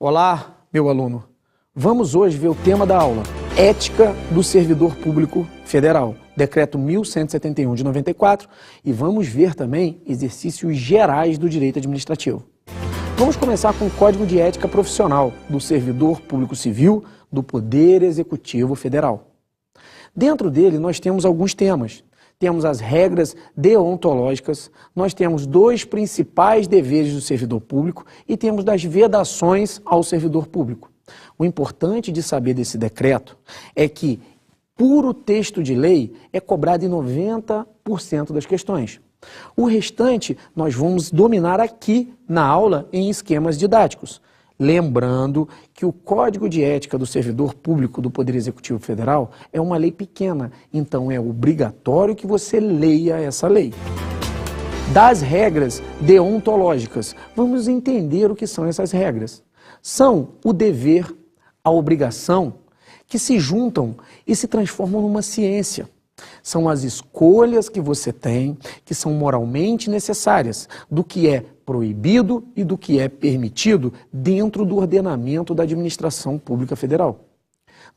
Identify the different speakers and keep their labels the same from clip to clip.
Speaker 1: Olá, meu aluno. Vamos hoje ver o tema da aula, Ética do Servidor Público Federal, Decreto 1171 de 94, e vamos ver também exercícios gerais do direito administrativo. Vamos começar com o Código de Ética Profissional do Servidor Público Civil do Poder Executivo Federal. Dentro dele nós temos alguns temas. Temos as regras deontológicas, nós temos dois principais deveres do servidor público e temos das vedações ao servidor público. O importante de saber desse decreto é que puro texto de lei é cobrado em 90% das questões. O restante nós vamos dominar aqui na aula em esquemas didáticos. Lembrando que o Código de Ética do Servidor Público do Poder Executivo Federal é uma lei pequena, então é obrigatório que você leia essa lei. Das regras deontológicas, vamos entender o que são essas regras. São o dever, a obrigação, que se juntam e se transformam numa ciência. São as escolhas que você tem, que são moralmente necessárias, do que é proibido e do que é permitido dentro do ordenamento da administração pública federal.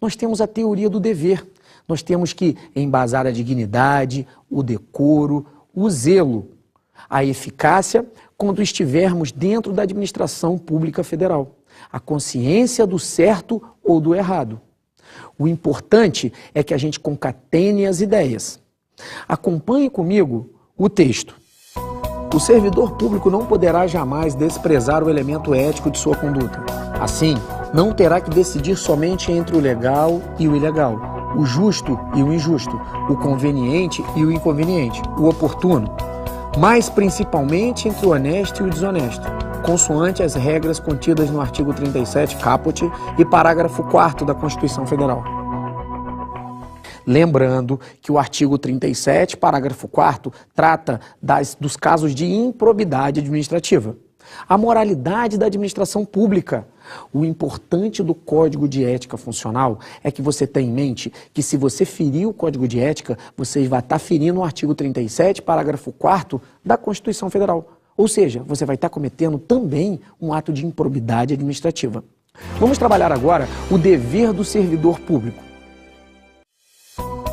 Speaker 1: Nós temos a teoria do dever. Nós temos que embasar a dignidade, o decoro, o zelo, a eficácia quando estivermos dentro da administração pública federal, a consciência do certo ou do errado. O importante é que a gente concatene as ideias. Acompanhe comigo o texto. O servidor público não poderá jamais desprezar o elemento ético de sua conduta. Assim, não terá que decidir somente entre o legal e o ilegal, o justo e o injusto, o conveniente e o inconveniente, o oportuno, mas principalmente entre o honesto e o desonesto, consoante as regras contidas no artigo 37, caput, e parágrafo 4º da Constituição Federal. Lembrando que o artigo 37, parágrafo 4º, trata dos casos de improbidade administrativa. A moralidade da administração pública. O importante do Código de Ética Funcional é que você tenha em mente que se você ferir o Código de Ética, você vai estar ferindo o artigo 37, parágrafo 4º da Constituição Federal. Ou seja, você vai estar cometendo também um ato de improbidade administrativa. Vamos trabalhar agora o dever do servidor público.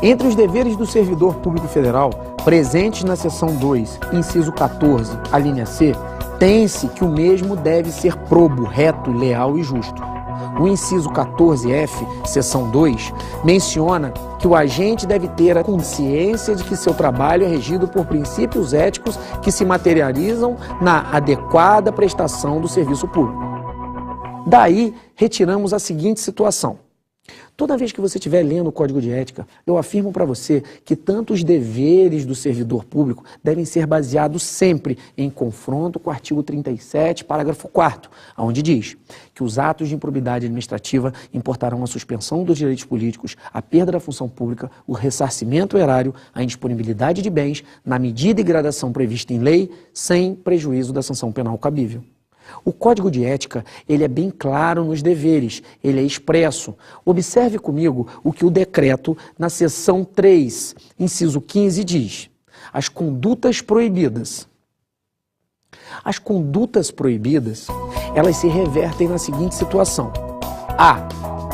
Speaker 1: Entre os deveres do servidor público federal, presentes na seção 2, inciso 14, a linha C, tem-se que o mesmo deve ser probo, reto, leal e justo. O inciso 14F, seção 2, menciona que o agente deve ter a consciência de que seu trabalho é regido por princípios éticos que se materializam na adequada prestação do serviço público. Daí, retiramos a seguinte situação. Toda vez que você estiver lendo o Código de Ética, eu afirmo para você que tanto os deveres do servidor público devem ser baseados sempre em confronto com o artigo 37, parágrafo 4º, onde diz que os atos de improbidade administrativa importarão a suspensão dos direitos políticos, a perda da função pública, o ressarcimento erário, a indisponibilidade de bens, na medida e gradação prevista em lei, sem prejuízo da sanção penal cabível. O Código de Ética, ele é bem claro nos deveres, ele é expresso. Observe comigo o que o decreto, na seção 3, inciso 15, diz. As condutas proibidas. As condutas proibidas, elas se revertem na seguinte situação. A.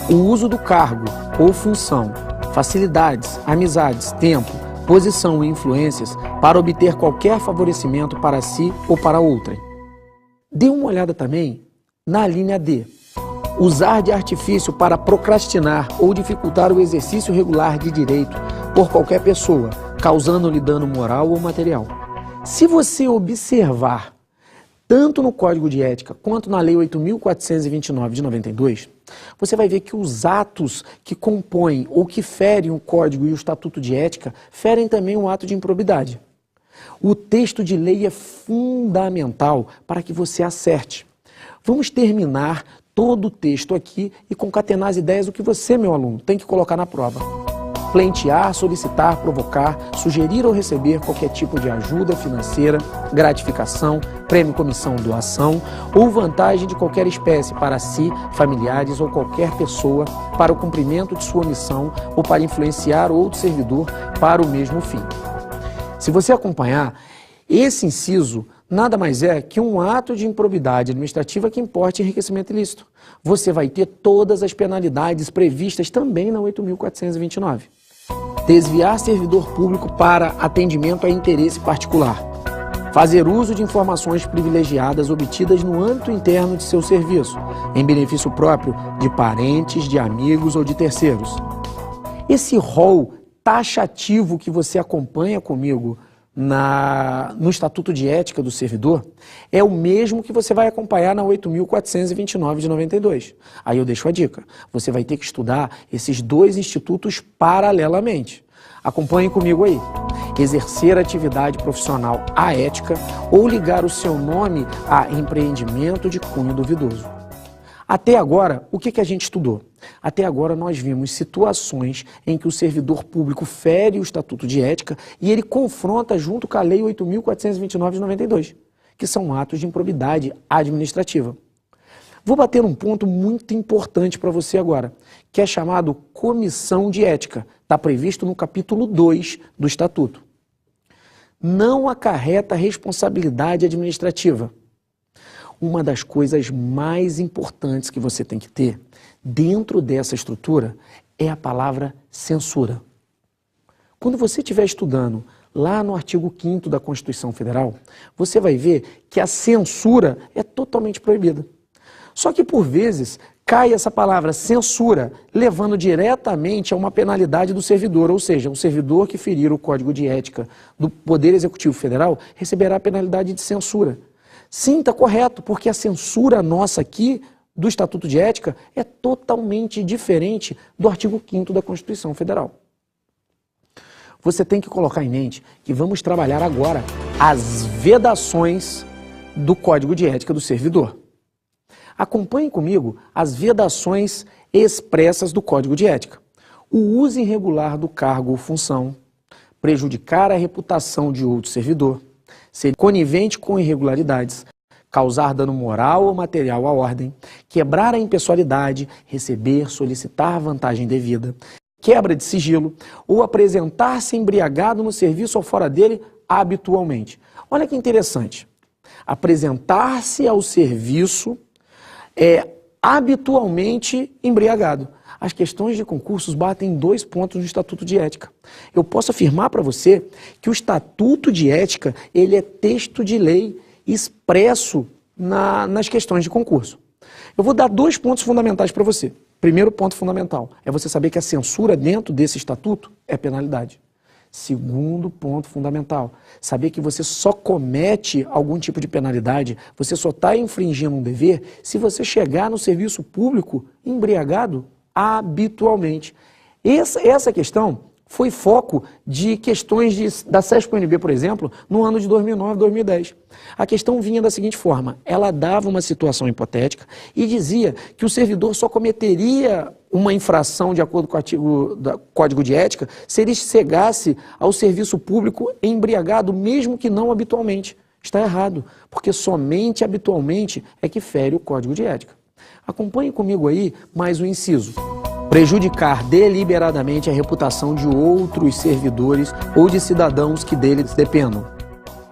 Speaker 1: O uso do cargo ou função, facilidades, amizades, tempo, posição e influências para obter qualquer favorecimento para si ou para outrem. Dê uma olhada também na linha D. Usar de artifício para procrastinar ou dificultar o exercício regular de direito por qualquer pessoa, causando-lhe dano moral ou material. Se você observar, tanto no Código de Ética quanto na Lei 8.429 de 92, você vai ver que os atos que compõem ou que ferem o Código e o Estatuto de Ética ferem também um ato de improbidade. O texto de lei é fundamental para que você acerte. Vamos terminar todo o texto aqui e concatenar as ideias do que você, meu aluno, tem que colocar na prova. Pleitear, solicitar, provocar, sugerir ou receber qualquer tipo de ajuda financeira, gratificação, prêmio, comissão, doação ou vantagem de qualquer espécie para si, familiares ou qualquer pessoa para o cumprimento de sua missão ou para influenciar outro servidor para o mesmo fim. Se você acompanhar, esse inciso nada mais é que um ato de improbidade administrativa que importe enriquecimento ilícito. Você vai ter todas as penalidades previstas também na 8.429. Desviar servidor público para atendimento a interesse particular. Fazer uso de informações privilegiadas obtidas no âmbito interno de seu serviço, em benefício próprio de parentes, de amigos ou de terceiros. Esse rol taxativo que você acompanha comigo no Estatuto de Ética do Servidor é o mesmo que você vai acompanhar na 8.429 de 92. Aí eu deixo a dica, você vai ter que estudar esses dois institutos paralelamente. Acompanhe comigo aí. Exercer atividade profissional aética ou ligar o seu nome a empreendimento de cunho duvidoso. Até agora, o que a gente estudou? Até agora nós vimos situações em que o servidor público fere o Estatuto de Ética e ele confronta junto com a Lei 8.429 de 92, que são atos de improbidade administrativa. Vou bater um ponto muito importante para você agora, que é chamado comissão de ética. Está previsto no capítulo 2 do Estatuto. Não acarreta responsabilidade administrativa. Uma das coisas mais importantes que você tem que ter dentro dessa estrutura é a palavra censura. Quando você estiver estudando lá no artigo 5º da Constituição Federal, você vai ver que a censura é totalmente proibida. Só que, por vezes, cai essa palavra censura, levando diretamente a uma penalidade do servidor, ou seja, um servidor que ferir o Código de Ética do Poder Executivo Federal receberá a penalidade de censura. Sim, está correto, porque a censura nossa aqui do Estatuto de Ética é totalmente diferente do artigo 5º da Constituição Federal. Você tem que colocar em mente que vamos trabalhar agora as vedações do Código de Ética do servidor. Acompanhe comigo as vedações expressas do Código de Ética. O uso irregular do cargo ou função, prejudicar a reputação de outro servidor, ser conivente com irregularidades, causar dano moral ou material à ordem, quebrar a impessoalidade, receber, solicitar vantagem devida, quebra de sigilo ou apresentar-se embriagado no serviço ou fora dele habitualmente. Olha que interessante. Apresentar-se ao serviço habitualmente embriagado. As questões de concursos batem em 2 pontos no Estatuto de Ética. Eu posso afirmar para você que o Estatuto de Ética ele é texto de lei expresso nas questões de concurso. Eu vou dar 2 pontos fundamentais para você. Primeiro ponto fundamental é você saber que a censura dentro desse estatuto é penalidade. Segundo ponto fundamental, saber que você só comete algum tipo de penalidade, você só está infringindo um dever se você chegar no serviço público embriagado habitualmente. Essa questão foi foco de questões da CESP-UNB, por exemplo, no ano de 2009, 2010. A questão vinha da seguinte forma, ela dava uma situação hipotética e dizia que o servidor só cometeria uma infração de acordo com o artigo do Código de Ética se ele chegasse ao serviço público embriagado, mesmo que não habitualmente. Está errado, porque somente habitualmente é que fere o Código de Ética. Acompanhe comigo aí mais um inciso. Prejudicar deliberadamente a reputação de outros servidores ou de cidadãos que deles dependam.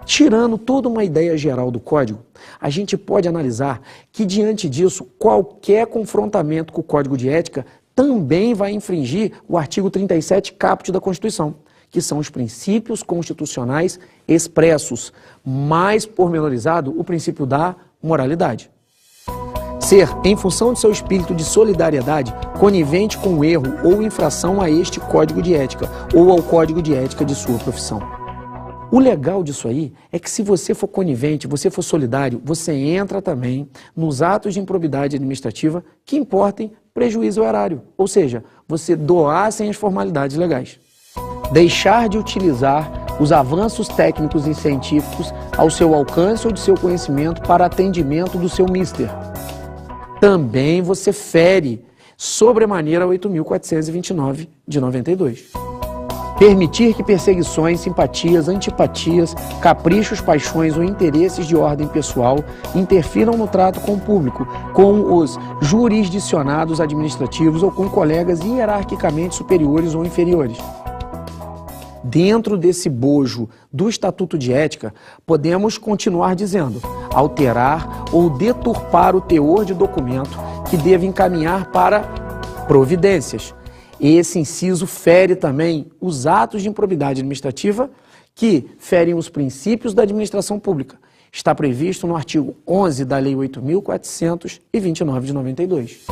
Speaker 1: Tirando toda uma ideia geral do Código, a gente pode analisar que, diante disso, qualquer confrontamento com o Código de Ética também vai infringir o artigo 37 caput da Constituição, que são os princípios constitucionais expressos, mais pormenorizado o princípio da moralidade. Ser, em função de seu espírito de solidariedade, conivente com o erro ou infração a este Código de Ética ou ao Código de Ética de sua profissão. O legal disso aí é que se você for conivente, você for solidário, você entra também nos atos de improbidade administrativa que importem prejuízo ao erário, ou seja, você doar sem as formalidades legais. Deixar de utilizar os avanços técnicos e científicos ao seu alcance ou de seu conhecimento para atendimento do seu mister. Também você fere sobremaneira 8.429 de 92. Permitir que perseguições, simpatias, antipatias, caprichos, paixões ou interesses de ordem pessoal interfiram no trato com o público, com os jurisdicionados administrativos ou com colegas hierarquicamente superiores ou inferiores. dentro desse bojo do Estatuto de Ética, podemos continuar dizendo: alterar ou deturpar o teor de documento que deve encaminhar para providências. Esse inciso fere também os atos de improbidade administrativa que ferem os princípios da administração pública. Está previsto no artigo 11 da Lei 8.429 de 92.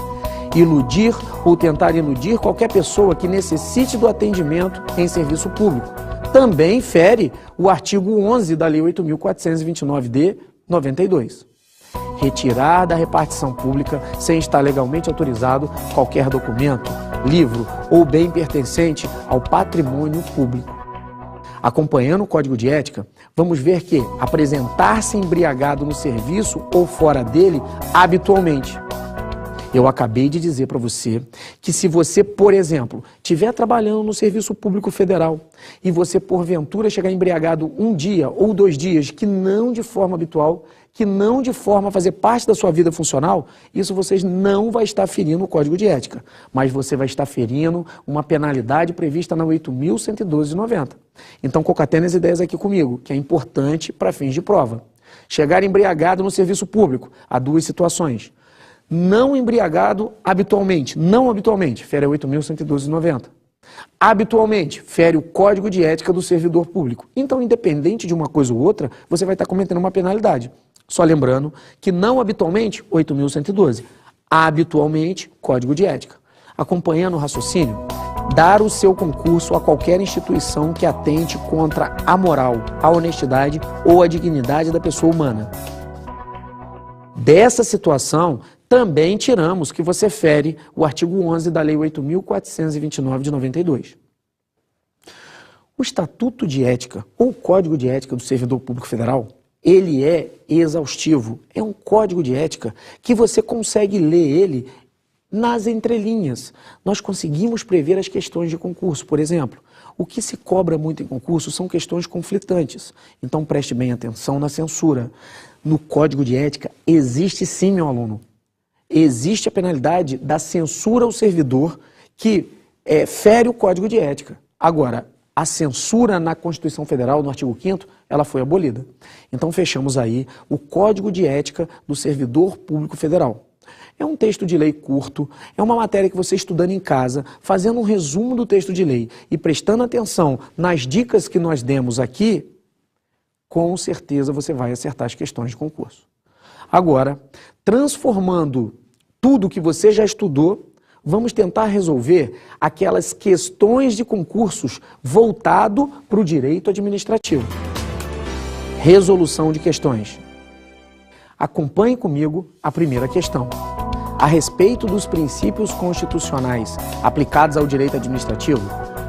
Speaker 1: Iludir ou tentar iludir qualquer pessoa que necessite do atendimento em serviço público. Também fere o artigo 11 da Lei 8.429 de 92. Retirar da repartição pública, sem estar legalmente autorizado, qualquer documento, livro ou bem pertencente ao patrimônio público. Acompanhando o Código de Ética, vamos ver que apresentar-se embriagado no serviço ou fora dele habitualmente. Eu acabei de dizer para você que se você, por exemplo, estiver trabalhando no Serviço Público Federal e você, porventura, chegar embriagado um dia ou 2 dias, que não de forma habitual, que não de forma a fazer parte da sua vida funcional, isso você não vai estar ferindo o Código de Ética, mas você vai estar ferindo uma penalidade prevista na 8.112 de 90. Então, concatene as ideias aqui comigo, que é importante para fins de prova. Chegar embriagado no serviço público, há 2 situações. Não embriagado habitualmente, não habitualmente, fere a 8.112 de 90. Habitualmente, fere o Código de Ética do servidor público. Então, independente de uma coisa ou outra, você vai estar cometendo uma penalidade. Só lembrando que não habitualmente, 8.112. Habitualmente, Código de Ética. Acompanhando o raciocínio, dar o seu concurso a qualquer instituição que atente contra a moral, a honestidade ou a dignidade da pessoa humana. Dessa situação, também tiramos que você fere o artigo 11 da Lei 8.429 de 92. O Estatuto de Ética, ou Código de Ética do Servidor Público Federal, ele é exaustivo. É um código de ética que você consegue ler ele nas entrelinhas. Nós conseguimos prever as questões de concurso. Por exemplo, o que se cobra muito em concurso são questões conflitantes. Então preste bem atenção na censura. No Código de Ética existe sim, meu aluno, existe a penalidade da censura ao servidor que fere o Código de Ética. Agora, a censura na Constituição Federal, no artigo 5º, ela foi abolida. Então fechamos aí o Código de Ética do Servidor Público Federal. É um texto de lei curto, é uma matéria que você estudando em casa, fazendo um resumo do texto de lei e prestando atenção nas dicas que nós demos aqui, com certeza você vai acertar as questões de concurso. Agora, transformando tudo que você já estudou, vamos tentar resolver aquelas questões de concursos voltado para o direito administrativo. Resolução de questões. Acompanhe comigo a primeira questão. A respeito dos princípios constitucionais aplicados ao direito administrativo,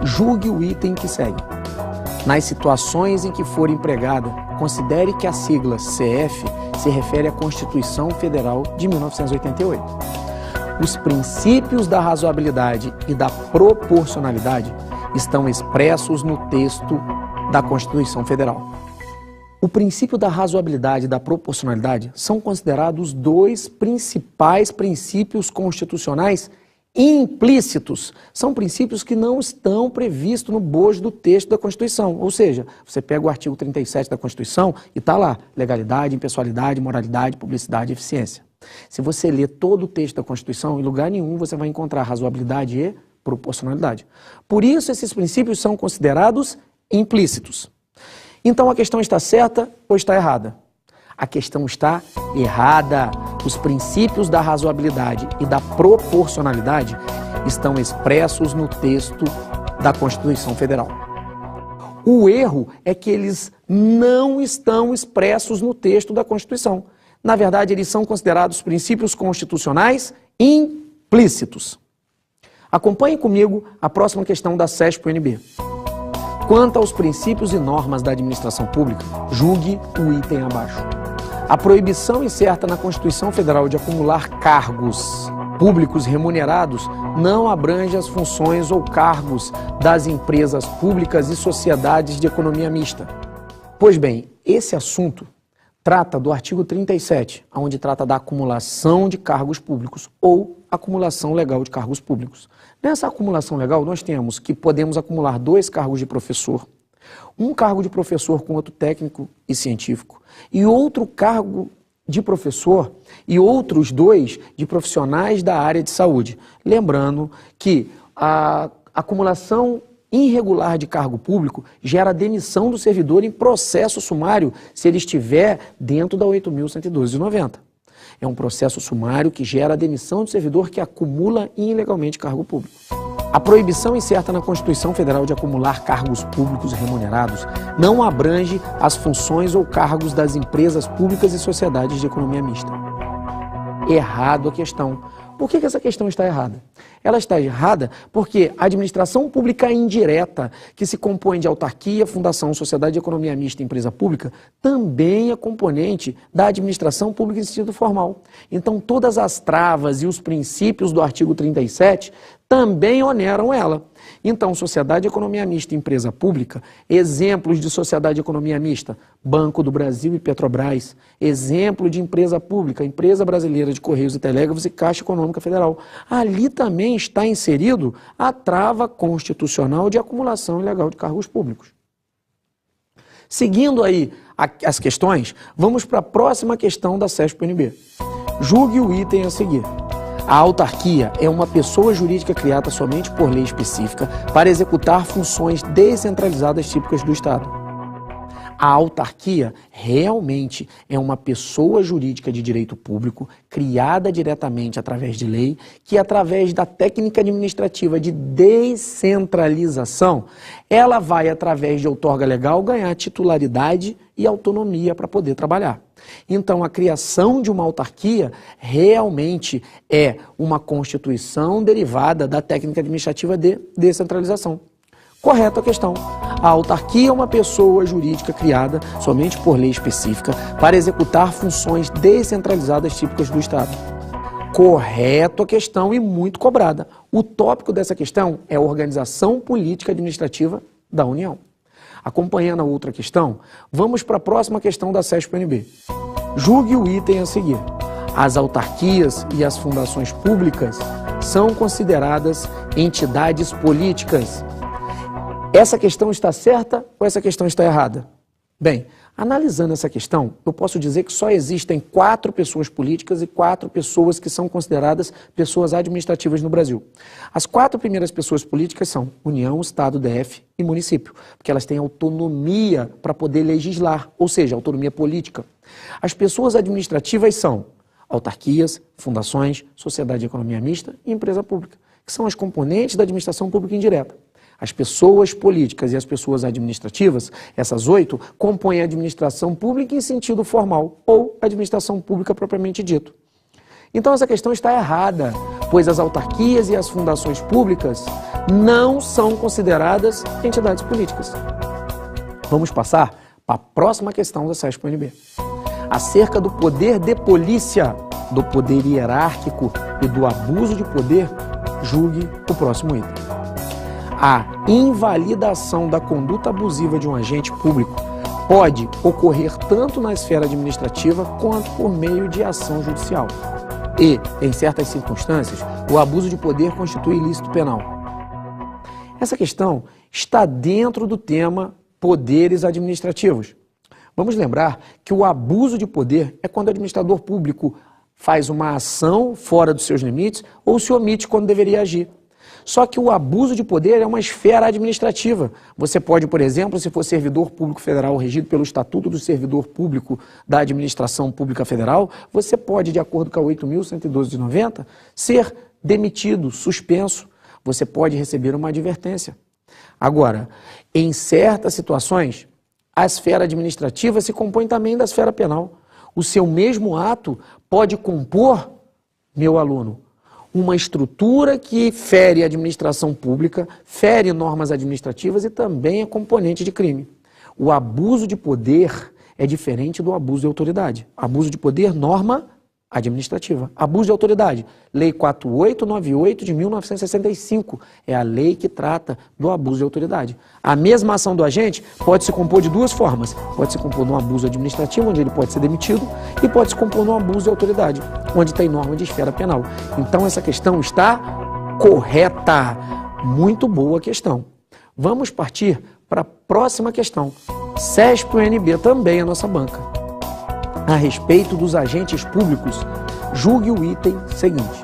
Speaker 1: julgue o item que segue. Nas situações em que for empregada, considere que a sigla CF se refere à Constituição Federal de 1988. Os princípios da razoabilidade e da proporcionalidade estão expressos no texto da Constituição Federal. O princípio da razoabilidade e da proporcionalidade são considerados 2 principais princípios constitucionais implícitos. São princípios que não estão previstos no bojo do texto da Constituição. Ou seja, você pega o artigo 37 da Constituição e está lá: legalidade, impessoalidade, moralidade, publicidade e eficiência. Se você ler todo o texto da Constituição, em lugar nenhum você vai encontrar razoabilidade e proporcionalidade. Por isso, esses princípios são considerados implícitos. Então, a questão está certa ou está errada? A questão está errada. Os princípios da razoabilidade e da proporcionalidade estão expressos no texto da Constituição Federal. O erro é que eles não estão expressos no texto da Constituição. Na verdade, eles são considerados princípios constitucionais implícitos. Acompanhe comigo a próxima questão da CESP-UNB. Quanto aos princípios e normas da administração pública, julgue o item abaixo. A proibição incerta na Constituição Federal de acumular cargos públicos remunerados não abrange as funções ou cargos das empresas públicas e sociedades de economia mista. Pois bem, esse assunto trata do artigo 37, onde trata da acumulação de cargos públicos ou acumulação legal de cargos públicos. Nessa acumulação legal, nós temos que podemos acumular 2 cargos de professor, um cargo de professor com outro técnico e científico, e outro cargo de professor e outros 2 de profissionais da área de saúde. Lembrando que a acumulação irregular de cargo público gera demissão do servidor em processo sumário se ele estiver dentro da 8.112/90. É um processo sumário que gera a demissão do servidor que acumula ilegalmente cargo público. A proibição incerta na Constituição Federal de acumular cargos públicos remunerados não abrange as funções ou cargos das empresas públicas e sociedades de economia mista. Errado a questão. Por que essa questão está errada? Ela está errada porque a administração pública indireta, que se compõe de autarquia, fundação, sociedade de economia mista e empresa pública, também é componente da administração pública em sentido formal. Então, todas as travas e os princípios do artigo 37 também oneram ela. Então, sociedade de economia mista e empresa pública, exemplos de sociedade de economia mista, Banco do Brasil e Petrobras, exemplo de empresa pública, Empresa Brasileira de Correios e Telégrafos e Caixa Econômica Federal. Ali também está inserido a trava constitucional de acumulação ilegal de cargos públicos. Seguindo aí as questões, vamos para a próxima questão da CESP-UNB. Julgue o item a seguir. A autarquia é uma pessoa jurídica criada somente por lei específica para executar funções descentralizadas típicas do Estado. A autarquia realmente é uma pessoa jurídica de direito público criada diretamente através de lei que, através da técnica administrativa de descentralização, ela vai, através de outorga legal, ganhar titularidade e autonomia para poder trabalhar. Então, a criação de uma autarquia realmente é uma constituição derivada da técnica administrativa de descentralização. Correta a questão. A autarquia é uma pessoa jurídica criada somente por lei específica para executar funções descentralizadas típicas do Estado. Correto a questão e muito cobrada. O tópico dessa questão é a organização política administrativa da União. Acompanhando a outra questão, vamos para a próxima questão da CESP-UNB. Julgue o item a seguir. As autarquias e as fundações públicas são consideradas entidades políticas. Essa questão está certa ou essa questão está errada? Bem, analisando essa questão, eu posso dizer que só existem 4 pessoas políticas e 4 pessoas que são consideradas pessoas administrativas no Brasil. As 4 primeiras pessoas políticas são União, Estado, DF e município, porque elas têm autonomia para poder legislar, ou seja, autonomia política. As pessoas administrativas são autarquias, fundações, sociedade de economia mista e empresa pública, que são as componentes da administração pública indireta. As pessoas políticas e as pessoas administrativas, essas 8, compõem a administração pública em sentido formal ou administração pública propriamente dito. Então essa questão está errada, pois as autarquias e as fundações públicas não são consideradas entidades políticas. Vamos passar para a próxima questão da CESP-UNB. Acerca do poder de polícia, do poder hierárquico e do abuso de poder, julgue o próximo item. A invalidação da conduta abusiva de um agente público pode ocorrer tanto na esfera administrativa quanto por meio de ação judicial. E, em certas circunstâncias, o abuso de poder constitui ilícito penal. Essa questão está dentro do tema poderes administrativos. Vamos lembrar que o abuso de poder é quando o administrador público faz uma ação fora dos seus limites ou se omite quando deveria agir. Só que o abuso de poder é uma esfera administrativa. Você pode, por exemplo, se for servidor público federal regido pelo Estatuto do Servidor Público da Administração Pública Federal, você pode, de acordo com a 8.112/90, ser demitido, suspenso. Você pode receber uma advertência. Agora, em certas situações, a esfera administrativa se compõe também da esfera penal. O seu mesmo ato pode compor, meu aluno, uma estrutura que fere a administração pública, fere normas administrativas e também é componente de crime. O abuso de poder é diferente do abuso de autoridade. Abuso de poder, norma administrativa. Abuso de autoridade. Lei 4898 de 1965 é a lei que trata do abuso de autoridade. A mesma ação do agente pode se compor de duas formas. Pode se compor num abuso administrativo, onde ele pode ser demitido, e pode se compor num abuso de autoridade, onde tem norma de esfera penal. Então essa questão está correta. Muito boa questão. Vamos partir para a próxima questão. CESP-UNB também é nossa banca. A respeito dos agentes públicos, julgue o item seguinte.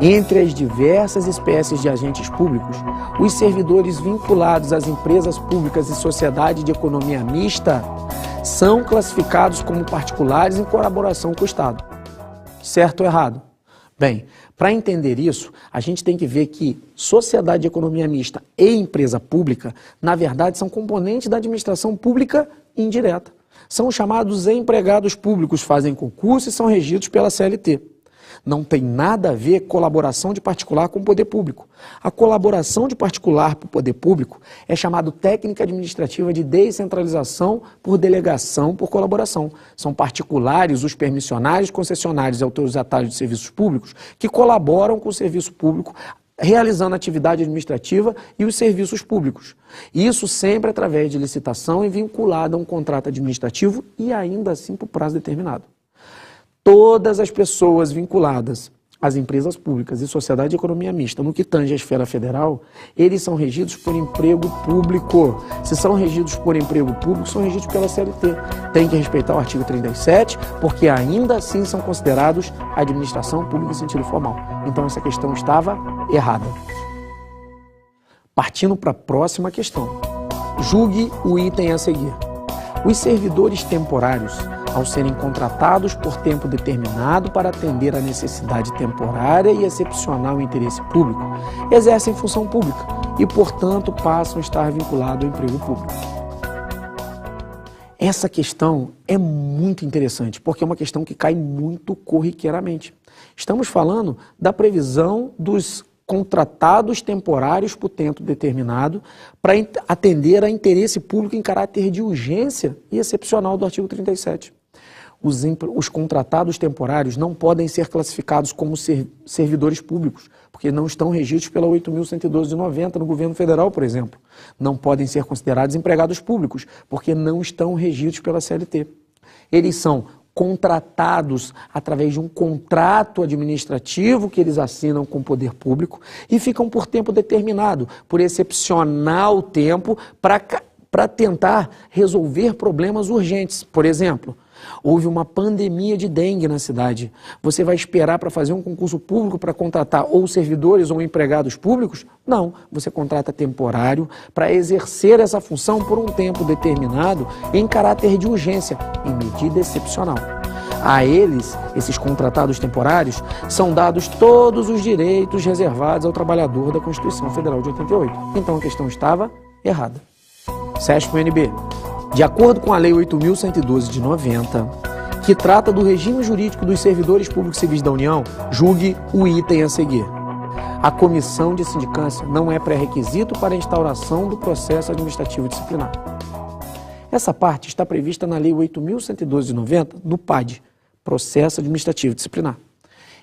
Speaker 1: Entre as diversas espécies de agentes públicos, os servidores vinculados às empresas públicas e sociedade de economia mista são classificados como particulares em colaboração com o Estado. Certo ou errado? Bem, para entender isso, a gente tem que ver que sociedade de economia mista e empresa pública, na verdade, são componentes da administração pública indireta. São chamados empregados públicos, fazem concurso e são regidos pela CLT. Não tem nada a ver colaboração de particular com o poder público. A colaboração de particular para o poder público é chamada técnica administrativa de descentralização por delegação por colaboração. São particulares os permissionários, concessionários e autorizatários de serviços públicos que colaboram com o serviço público, realizando a atividade administrativa e os serviços públicos. Isso sempre através de licitação e vinculado a um contrato administrativo e ainda assim por prazo determinado. Todas as pessoas vinculadas às empresas públicas e sociedade de economia mista, no que tange à esfera federal, eles são regidos por emprego público. Se são regidos por emprego público, são regidos pela CLT. Tem que respeitar o artigo 37, porque ainda assim são considerados administração pública em sentido formal. Então essa questão estava errada. Partindo para a próxima questão. Julgue o item a seguir. Os servidores temporários, ao serem contratados por tempo determinado para atender à necessidade temporária e excepcional interesse público, exercem função pública e, portanto, passam a estar vinculados ao emprego público. Essa questão é muito interessante, porque é uma questão que cai muito corriqueiramente. Estamos falando da previsão dos contratados temporários por tempo determinado para atender a interesse público em caráter de urgência e excepcional do artigo 37. Os contratados temporários não podem ser classificados como servidores públicos, porque não estão regidos pela 8.112 de 90 no governo federal, por exemplo. Não podem ser considerados empregados públicos, porque não estão regidos pela CLT. Eles são contratados através de um contrato administrativo que eles assinam com o poder público e ficam por tempo determinado, por excepcional tempo, para tentar resolver problemas urgentes. Por exemplo, houve uma pandemia de dengue na cidade. Você vai esperar para fazer um concurso público para contratar ou servidores ou empregados públicos? Não, você contrata temporário para exercer essa função por um tempo determinado em caráter de urgência, em medida excepcional. A eles, esses contratados temporários, são dados todos os direitos reservados ao trabalhador da Constituição Federal de 88. Então a questão estava errada. CESP-UNB. De acordo com a Lei 8.112 de 90, que trata do regime jurídico dos servidores públicos civis da União, julgue o item a seguir. A comissão de sindicância não é pré-requisito para a instauração do processo administrativo disciplinar. Essa parte está prevista na Lei 8.112 de 90, no PAD, Processo Administrativo Disciplinar.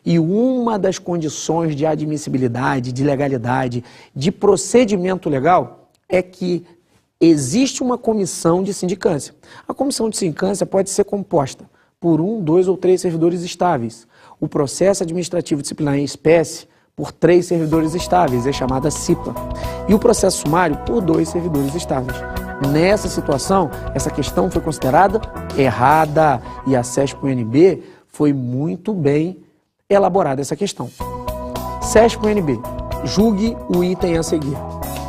Speaker 1: E uma das condições de admissibilidade, de legalidade, de procedimento legal é que existe uma comissão de sindicância. A comissão de sindicância pode ser composta por 1, 2 ou 3 servidores estáveis. O processo administrativo disciplinar em espécie por 3 servidores estáveis, é chamada CIPA. E o processo sumário por 2 servidores estáveis. Nessa situação, essa questão foi considerada errada e a CESP-UNB foi muito bem elaborada essa questão. CESP-UNB, julgue o item a seguir.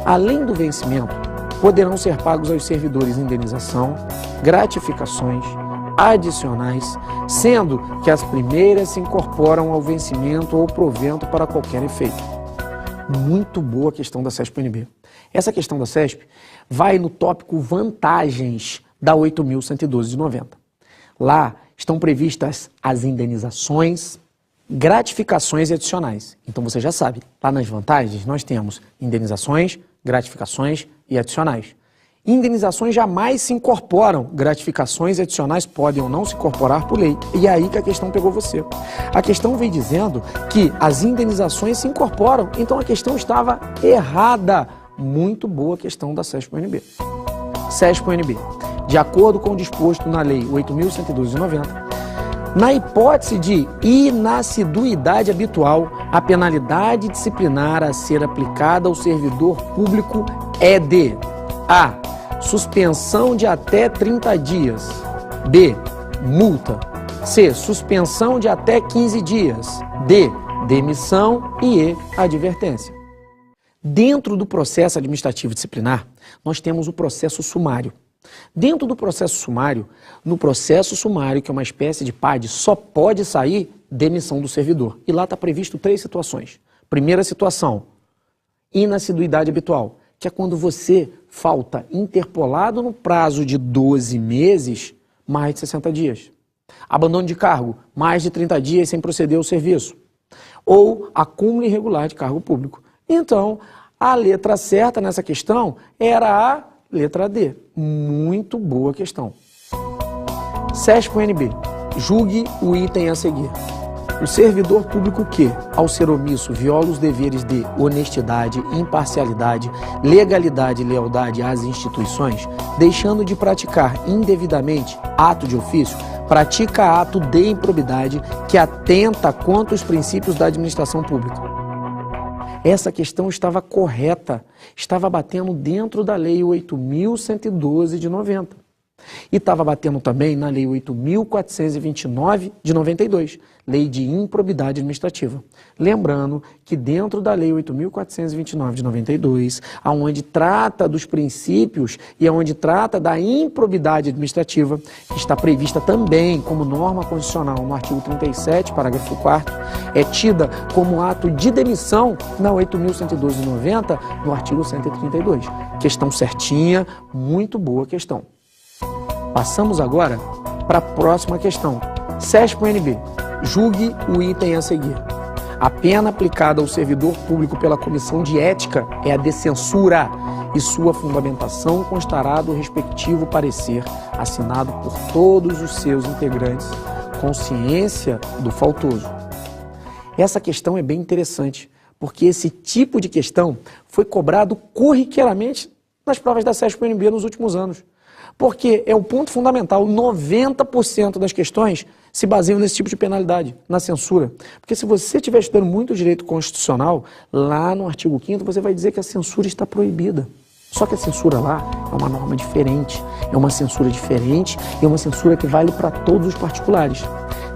Speaker 1: Além do vencimento, poderão ser pagos aos servidores indenização, gratificações, adicionais, sendo que as primeiras se incorporam ao vencimento ou provento para qualquer efeito. Muito boa a questão da CESP-UNB. Essa questão da CESP vai no tópico vantagens da 8.112 de 90. Lá estão previstas as indenizações, gratificações e adicionais. Então você já sabe, lá nas vantagens nós temos indenizações, gratificações e adicionais. Indenizações jamais se incorporam, gratificações adicionais podem ou não se incorporar por lei. E é aí que a questão pegou você. A questão vem dizendo que as indenizações se incorporam, então a questão estava errada. Muito boa questão da SESP-UNB. SESP-UNB, de acordo com o disposto na Lei 8.112 de 90, na hipótese de inassiduidade habitual, a penalidade disciplinar a ser aplicada ao servidor público é de A. Suspensão de até 30 dias. B. Multa. C. Suspensão de até 15 dias. D. Demissão. E E. Advertência. Dentro do processo administrativo disciplinar, nós temos o processo sumário. Dentro do processo sumário, no processo sumário, que é uma espécie de PAD, só pode sair demissão do servidor. E lá está previsto 3 situações. Primeira situação, inassiduidade habitual, que é quando você falta interpolado no prazo de 12 meses, mais de 60 dias. Abandono de cargo, mais de 30 dias sem proceder ao serviço. Ou acúmulo irregular de cargo público. Então, a letra certa nessa questão era a letra D. Muito boa questão. SESP-UNB, julgue o item a seguir. O servidor público que, ao ser omisso, viola os deveres de honestidade, imparcialidade, legalidade e lealdade às instituições, deixando de praticar indevidamente ato de ofício, pratica ato de improbidade que atenta contra os princípios da administração pública. Essa questão estava correta, estava batendo dentro da Lei 8.112 de 90. E estava batendo também na Lei 8.429 de 92, Lei de Improbidade Administrativa. Lembrando que dentro da Lei 8.429 de 92, aonde trata dos princípios e aonde trata da improbidade administrativa, que está prevista também como norma constitucional no artigo 37, parágrafo 4º, é tida como ato de demissão na 8.112 de 90, no artigo 132. Questão certinha, muito boa questão. Passamos agora para a próxima questão. SESP-UNB, julgue o item a seguir. A pena aplicada ao servidor público pela Comissão de Ética é a de censura e sua fundamentação constará do respectivo parecer assinado por todos os seus integrantes, com ciência do faltoso. Essa questão é bem interessante, porque esse tipo de questão foi cobrado corriqueiramente nas provas da SESP-UNB nos últimos anos. Porque é o ponto fundamental, 90% das questões se baseiam nesse tipo de penalidade, na censura. Porque se você estiver estudando muito direito constitucional, lá no artigo 5º você vai dizer que a censura está proibida. Só que a censura lá é uma norma diferente, é uma censura diferente e é uma censura que vale para todos os particulares.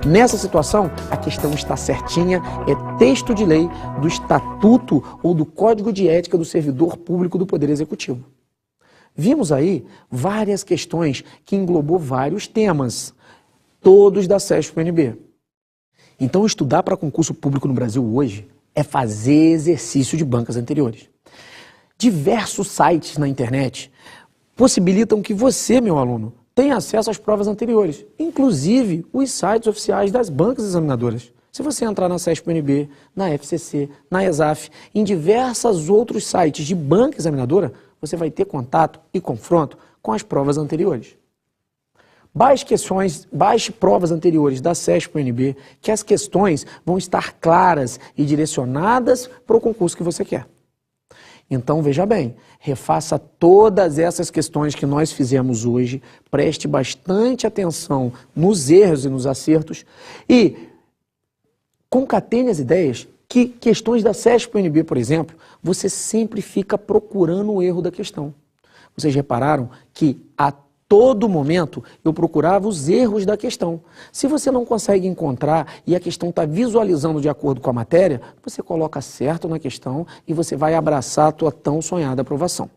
Speaker 1: Nessa situação, a questão está certinha, é texto de lei do Estatuto ou do Código de Ética do Servidor Público do Poder Executivo. Vimos aí várias questões que englobou vários temas, todos da SESP-UNB. Então, estudar para concurso público no Brasil hoje é fazer exercício de bancas anteriores. Diversos sites na internet possibilitam que você, meu aluno, tenha acesso às provas anteriores, inclusive os sites oficiais das bancas examinadoras. Se você entrar na SESP-UNB, na FCC, na ESAF, em diversos outros sites de banca examinadora, você vai ter contato e confronto com as provas anteriores. Baixe provas anteriores da SESP-UNB, que as questões vão estar claras e direcionadas para o concurso que você quer. Então, veja bem, refaça todas essas questões que nós fizemos hoje, preste bastante atenção nos erros e nos acertos e concatene as ideias que questões da SESP-UNB, por exemplo, você sempre fica procurando o erro da questão. Vocês repararam que a todo momento eu procurava os erros da questão. Se você não consegue encontrar e a questão está visualizando de acordo com a matéria, você coloca certo na questão e você vai abraçar a tua tão sonhada aprovação.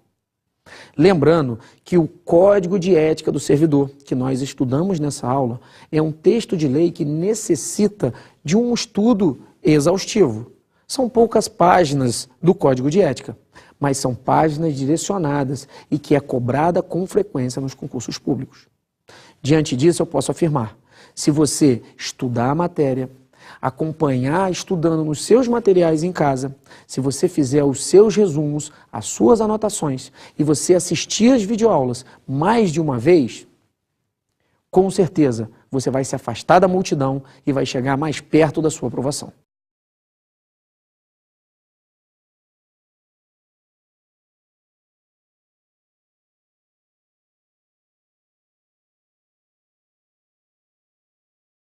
Speaker 1: Lembrando que o Código de Ética do Servidor, que nós estudamos nessa aula, é um texto de lei que necessita de um estudo exaustivo. São poucas páginas do Código de Ética, mas são páginas direcionadas e que é cobrada com frequência nos concursos públicos. Diante disso, eu posso afirmar, se você estudar a matéria, acompanhar estudando nos seus materiais em casa, se você fizer os seus resumos, as suas anotações e você assistir às videoaulas mais de uma vez, com certeza você vai se afastar da multidão e vai chegar mais perto da sua aprovação.